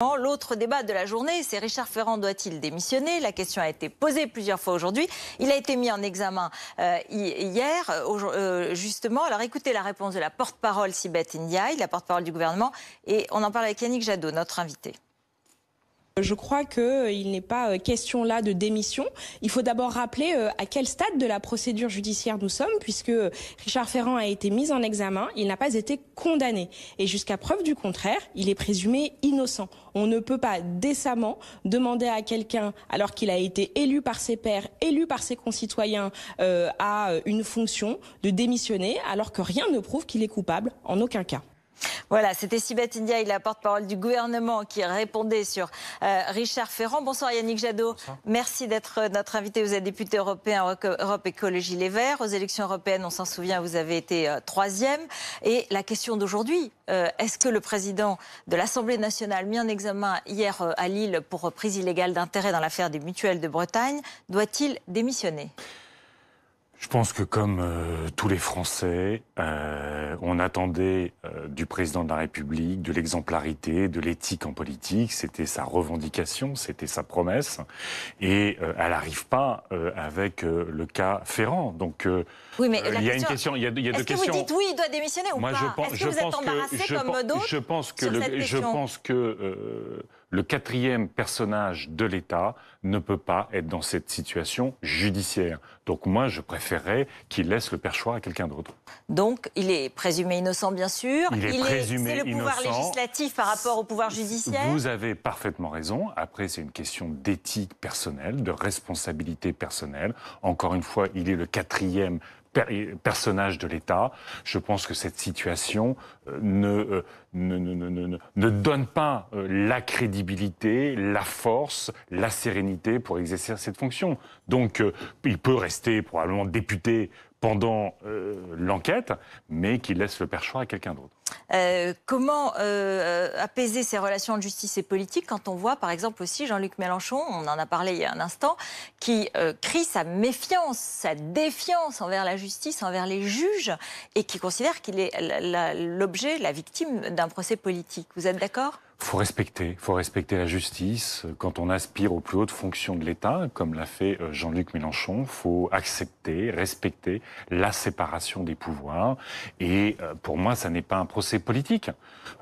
L'autre débat de la journée, c'est Richard Ferrand doit-il démissionner? La question a été posée plusieurs fois aujourd'hui. Il a été mis en examen hier, justement. Alors écoutez la réponse de la porte-parole Sibeth Ndiaye, la porte-parole du gouvernement. Et on en parle avec Yannick Jadot, notre invité. Je crois qu'il n'est pas question là de démission. Il faut d'abord rappeler à quel stade de la procédure judiciaire nous sommes, puisque Richard Ferrand a été mis en examen, il n'a pas été condamné. Et jusqu'à preuve du contraire, il est présumé innocent. On ne peut pas décemment demander à quelqu'un, alors qu'il a été élu par ses pairs, élu par ses concitoyens à une fonction, de démissionner, alors que rien ne prouve qu'il est coupable, en aucun cas. Voilà, c'était Sibeth Ndiaye, la porte-parole du gouvernement, qui répondait sur Richard Ferrand. Bonsoir Yannick Jadot. Bonsoir. Merci d'être notre invité. Vous êtes député européen Europe Écologie Les Verts. Aux élections européennes, on s'en souvient, vous avez été troisième. Et la question d'aujourd'hui, est-ce que le président de l'Assemblée nationale, mis en examen hier à Lille pour prise illégale d'intérêt dans l'affaire des mutuelles de Bretagne, doit-il démissionner ? Je pense que comme tous les Français, on attendait du président de la République de l'exemplarité, de l'éthique en politique. C'était sa revendication, c'était sa promesse. Et elle n'arrive pas avec le cas Ferrand. Donc oui, mais il y a une question, il y a deux questions. Est-ce que vous dites oui, il doit démissionner ou pas? Est-ce que vous êtes embarrassé comme d'autres? Je pense que le quatrième personnage de l'État ne peut pas être dans cette situation judiciaire. Donc moi, je préférerais qu'il laisse le perchoir à quelqu'un d'autre. Donc, il est présumé innocent, bien sûr. C'est le pouvoir législatif par rapport au pouvoir judiciaire. Vous avez parfaitement raison. Après, c'est une question d'éthique personnelle, de responsabilité personnelle. Encore une fois, il est le quatrième personnage de l'État. Je pense que cette situation ne donne pas la crédibilité, la force, la sérénité pour exercer cette fonction. Donc, il peut rester probablement député pendant l'enquête, mais qu'il laisse le perchoir à quelqu'un d'autre. Comment apaiser ces relations de justice et politique quand on voit, par exemple, aussi Jean-Luc Mélenchon, on en a parlé il y a un instant, qui crie sa méfiance, sa défiance envers la justice, envers les juges, et qui considère qu'il est l'objet, la victime d'un procès politique. Vous êtes d'accord ? Faut respecter la justice. Quand on aspire aux plus hautes fonctions de l'État, comme l'a fait Jean-Luc Mélenchon, faut accepter, respecter la séparation des pouvoirs. Et pour moi, ça n'est pas un procès politique.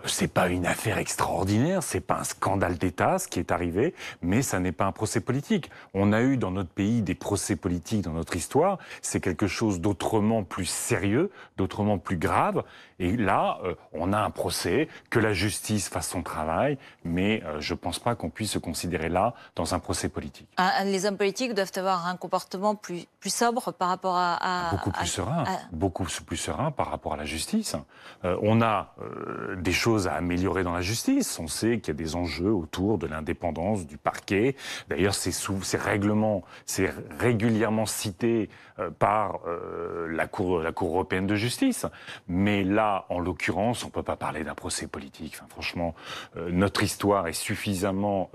C'est pas une affaire extraordinaire, c'est pas un scandale d'État, ce qui est arrivé, mais ça n'est pas un procès politique. On a eu dans notre pays des procès politiques dans notre histoire. C'est quelque chose d'autrement plus sérieux, d'autrement plus grave. Et là, on a un procès, que la justice fasse son travail, mais je ne pense pas qu'on puisse se considérer là dans un procès politique. Les hommes politiques doivent avoir un comportement plus sobre par rapport à... Beaucoup plus serein par rapport à la justice. On a des choses à améliorer dans la justice. On sait qu'il y a des enjeux autour de l'indépendance du parquet. D'ailleurs, c'est régulièrement cité par la Cour européenne de justice. Mais là, en l'occurrence, on ne peut pas parler d'un procès politique. Enfin, franchement, notre histoire est suffisamment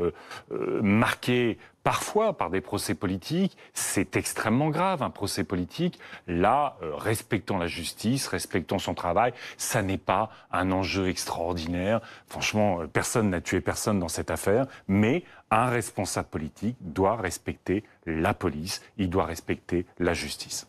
marquée parfois par des procès politiques. C'est extrêmement grave, un procès politique. Là, respectons la justice, respectons son travail. Ça n'est pas un enjeu extraordinaire. Franchement, personne n'a tué personne dans cette affaire, mais un responsable politique doit respecter la police, il doit respecter la justice.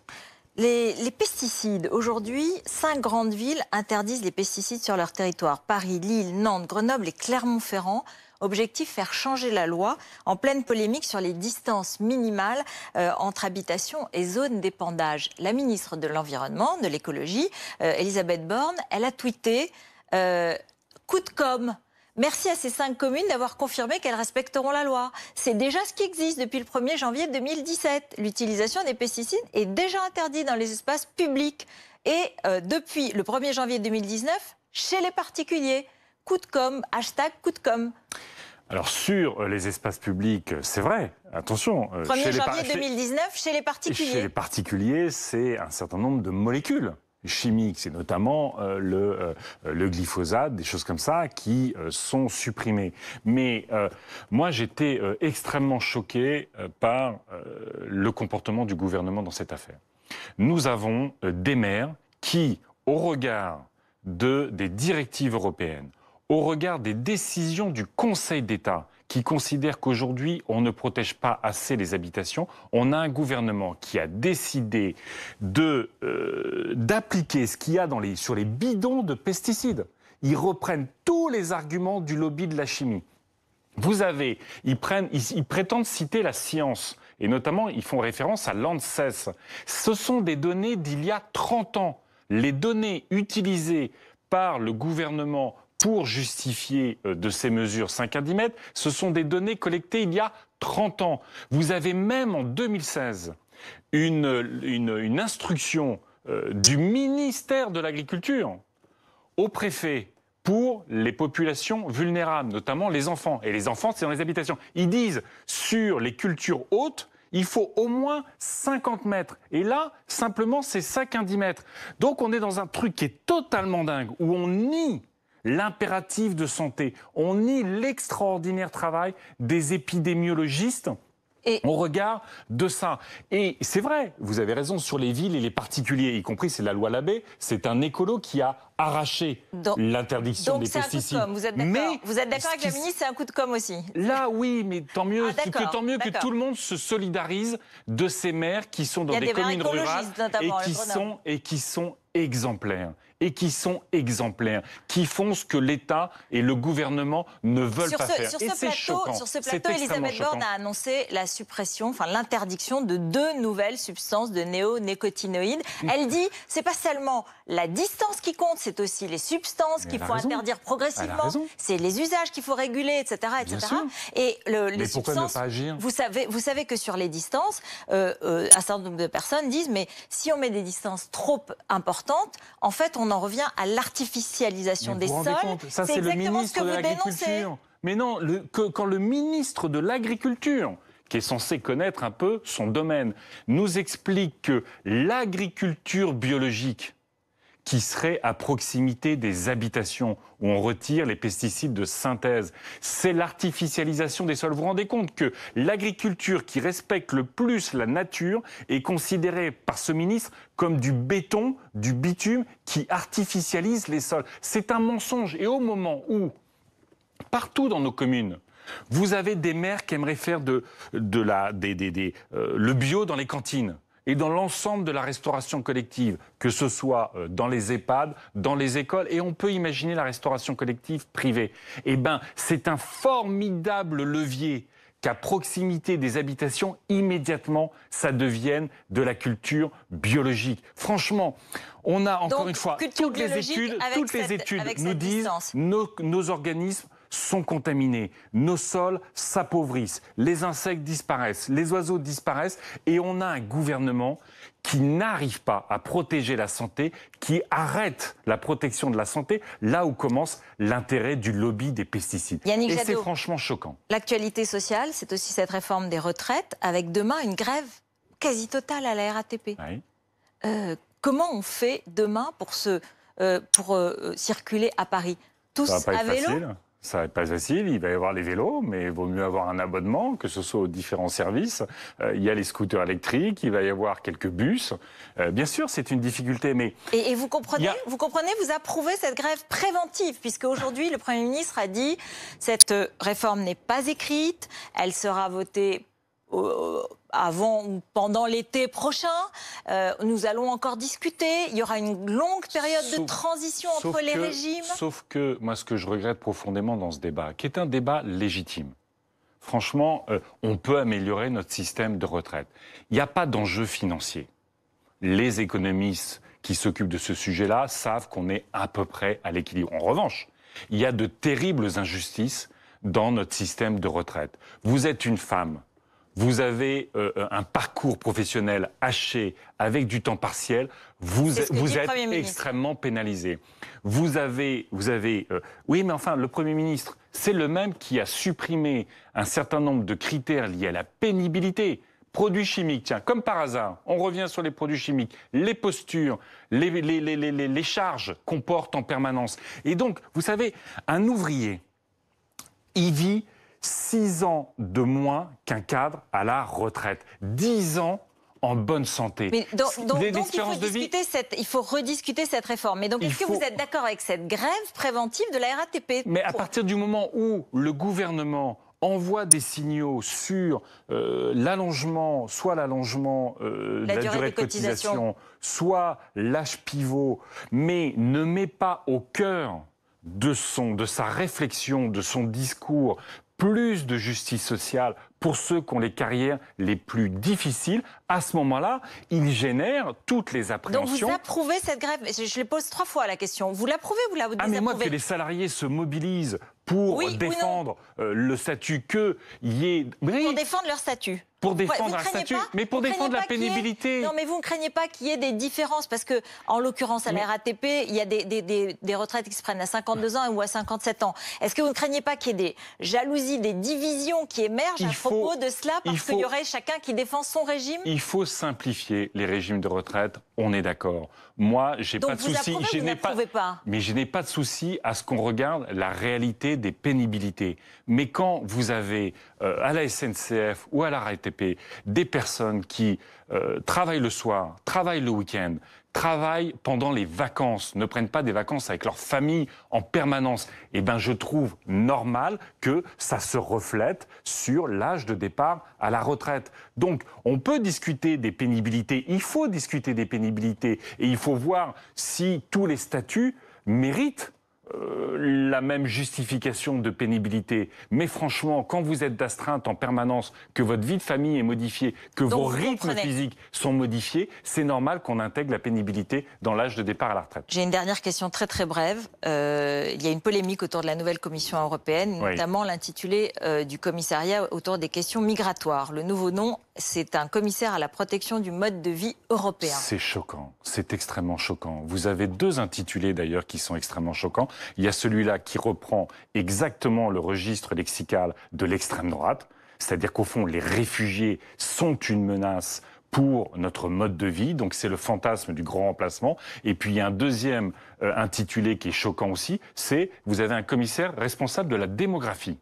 Les pesticides, aujourd'hui, 5 grandes villes interdisent les pesticides sur leur territoire. Paris, Lille, Nantes, Grenoble et Clermont-Ferrand. Objectif, faire changer la loi en pleine polémique sur les distances minimales entre habitations et zones d'épandage. La ministre de l'Environnement, de l'Écologie, Elisabeth Borne, elle a tweeté coup de com'. Merci à ces 5 communes d'avoir confirmé qu'elles respecteront la loi. C'est déjà ce qui existe depuis le 1er janvier 2017. L'utilisation des pesticides est déjà interdite dans les espaces publics. Et depuis le 1er janvier 2019, chez les particuliers. Coup de com', hashtag coup de com'. Alors sur les espaces publics, c'est vrai, attention. 1er janvier 2019, chez les particuliers. Chez les particuliers, c'est un certain nombre de molécules chimiques, c'est notamment le glyphosate, des choses comme ça, qui sont supprimées. Mais moi, j'étais extrêmement choqué par le comportement du gouvernement dans cette affaire. Nous avons des maires qui, au regard des directives européennes, au regard des décisions du Conseil d'État, qui considère qu'aujourd'hui, on ne protège pas assez les habitations, on a un gouvernement qui a décidé d'appliquer ce qu'il y a sur les bidons de pesticides. Ils reprennent tous les arguments du lobby de la chimie. Ils prétendent citer la science, et notamment, ils font référence à l'ANSES. Ce sont des données d'il y a 30 ans. Les données utilisées par le gouvernement pour justifier de ces mesures 5 à 10 mètres, ce sont des données collectées il y a 30 ans. Vous avez même en 2016 une instruction du ministère de l'Agriculture au préfet pour les populations vulnérables, notamment les enfants. Et les enfants, c'est dans les habitations. Ils disent, sur les cultures hautes, il faut au moins 50 mètres. Et là, simplement, c'est 5 à 10 mètres. Donc on est dans un truc qui est totalement dingue, où on nie l'impératif de santé. On nie l'extraordinaire travail des épidémiologistes au regard de ça. Et c'est vrai, vous avez raison, sur les villes et les particuliers, y compris, c'est la loi Labbé, c'est un écolo qui a arraché l'interdiction des pesticides. Donc c'est un coup de com', vous êtes d'accord avec la ministre, c'est un coup de com' aussi? Là, oui, mais tant mieux, que tout le monde se solidarise de ces maires qui sont dans des communes rurales et qui sont exemplaires. Qui font ce que l'État et le gouvernement ne veulent pas faire. Sur ce plateau, Elisabeth Borne a annoncé la suppression, enfin l'interdiction de 2 nouvelles substances de néonicotinoïdes. Elle dit, c'est pas seulement la distance qui compte, c'est aussi les substances qu'il faut interdire progressivement, c'est les usages qu'il faut réguler, etc. Et les pourquoi substances, ne pas agir? vous savez que sur les distances, un certain nombre de personnes disent, mais si on met des distances trop importantes, en fait, on en revient à l'artificialisation des sols. Ça, c'est le ministre de l'Agriculture. Mais non, quand le ministre de l'Agriculture, qui est censé connaître un peu son domaine, nous explique que l'agriculture biologique, qui serait à proximité des habitations où on retire les pesticides de synthèse. C'est l'artificialisation des sols. Vous vous rendez compte que l'agriculture qui respecte le plus la nature est considérée par ce ministre comme du béton, du bitume qui artificialise les sols. C'est un mensonge. Et au moment où, partout dans nos communes, vous avez des maires qui aimeraient faire le bio dans les cantines, et dans l'ensemble de la restauration collective, que ce soit dans les EHPAD, dans les écoles, et on peut imaginer la restauration collective privée. Eh bien, c'est un formidable levier qu'à proximité des habitations, immédiatement, ça devienne de la culture biologique. Franchement, on a encore une fois, toutes les études nous disent nos organismes sont contaminés, nos sols s'appauvrissent, les insectes disparaissent, les oiseaux disparaissent, et on a un gouvernement qui n'arrive pas à protéger la santé, qui arrête la protection de la santé, là où commence l'intérêt du lobby des pesticides. Yannick et Jadot, c'est franchement choquant. L'actualité sociale, c'est aussi cette réforme des retraites, avec demain une grève quasi totale à la RATP. Oui. Comment on fait demain pour circuler à Paris? Tous à vélo? Ça va être pas facile, il va y avoir les vélos, mais il vaut mieux avoir un abonnement, que ce soit aux différents services. Il y a les scooters électriques, il va y avoir quelques bus. Bien sûr, c'est une difficulté, mais... Et vous comprenez, vous approuvez cette grève préventive, puisque aujourd'hui, le Premier ministre a dit cette réforme n'est pas écrite, elle sera votée avant ou pendant l'été prochain, nous allons encore discuter, il y aura une longue période de transition entre les régimes. Sauf que, moi, ce que je regrette profondément dans ce débat, qui est un débat légitime, franchement, on peut améliorer notre système de retraite. Il n'y a pas d'enjeu financier. Les économistes qui s'occupent de ce sujet-là savent qu'on est à peu près à l'équilibre. En revanche, il y a de terribles injustices dans notre système de retraite. Vous êtes une femme, vous avez un parcours professionnel haché avec du temps partiel, vous êtes extrêmement pénalisé. Oui, mais enfin, le Premier ministre, c'est le même qui a supprimé un certain nombre de critères liés à la pénibilité. Produits chimiques, tiens, comme par hasard, on revient sur les produits chimiques, les postures, les charges qu'on porte en permanence. Et donc, vous savez, un ouvrier, il vit 6 ans de moins qu'un cadre à la retraite. 10 ans en bonne santé. Mais donc il faut rediscuter cette réforme. Mais donc, est-ce que vous êtes d'accord avec cette grève préventive de la RATP? Mais à partir du moment où le gouvernement envoie des signaux sur l'allongement, soit l'allongement de la durée de cotisation, soit l'âge pivot, mais ne met pas au cœur de sa réflexion, de son discours, plus de justice sociale pour ceux qui ont les carrières les plus difficiles, à ce moment-là, il génère toutes les appréhensions. Donc vous approuvez cette grève? Je les pose 3 fois la question. Vous l'approuvez ou vous la désapprouvez? Mais moi, que les salariés se mobilisent pour défendre le statut, qu'il y ait... Pour défendre leur statut. Pour défendre un statut, mais pour défendre la pénibilité. Non, mais vous ne craignez pas qu'il y ait des différences? Parce que, en l'occurrence, à la RATP, il y a des retraites qui se prennent à 52 ans ou à 57 ans. Est-ce que vous ne craignez pas qu'il y ait des jalousies, des divisions qui émergent à propos de cela? Parce qu'il y aurait chacun qui défend son régime? Il faut simplifier les régimes de retraite, on est d'accord. Moi, j'ai pas de souci. Mais je n'ai pas de souci à ce qu'on regarde la réalité des pénibilités. Mais quand vous avez à la SNCF ou à la RATP des personnes qui travaillent le soir, travaillent le week-end, travaillent pendant les vacances, ne prennent pas des vacances avec leur famille en permanence, eh ben je trouve normal que ça se reflète sur l'âge de départ à la retraite. Donc on peut discuter des pénibilités, il faut discuter des pénibilités et il faut voir si tous les statuts méritent la même justification de pénibilité. Mais franchement, quand vous êtes d'astreinte en permanence, que votre vie de famille est modifiée, que vos rythmes physiques sont modifiés, c'est normal qu'on intègre la pénibilité dans l'âge de départ à la retraite. J'ai une dernière question très très brève. Il y a une polémique autour de la nouvelle Commission européenne, notamment l'intitulé du commissariat autour des questions migratoires. Le nouveau nom, c'est un commissaire à la protection du mode de vie européen. C'est choquant, c'est extrêmement choquant. Vous avez 2 intitulés d'ailleurs qui sont extrêmement choquants. Il y a celui-là qui reprend exactement le registre lexical de l'extrême droite, c'est-à-dire qu'au fond, les réfugiés sont une menace pour notre mode de vie, donc c'est le fantasme du grand remplacement. Et puis il y a un deuxième intitulé qui est choquant aussi, c'est vous avez un commissaire responsable de la démographie.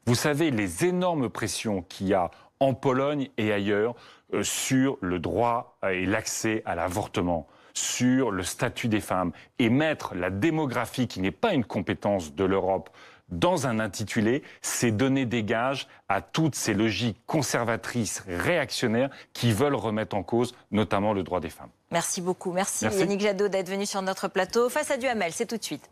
Vous savez les énormes pressions qu'il y a en Pologne et ailleurs sur le droit et l'accès à l'avortement, sur le statut des femmes, et mettre la démographie, qui n'est pas une compétence de l'Europe, dans un intitulé, c'est donner des gages à toutes ces logiques conservatrices, réactionnaires, qui veulent remettre en cause notamment le droit des femmes. Merci beaucoup. Merci. Yannick Jadot d'être venu sur notre plateau. Face à Duhamel, c'est tout de suite.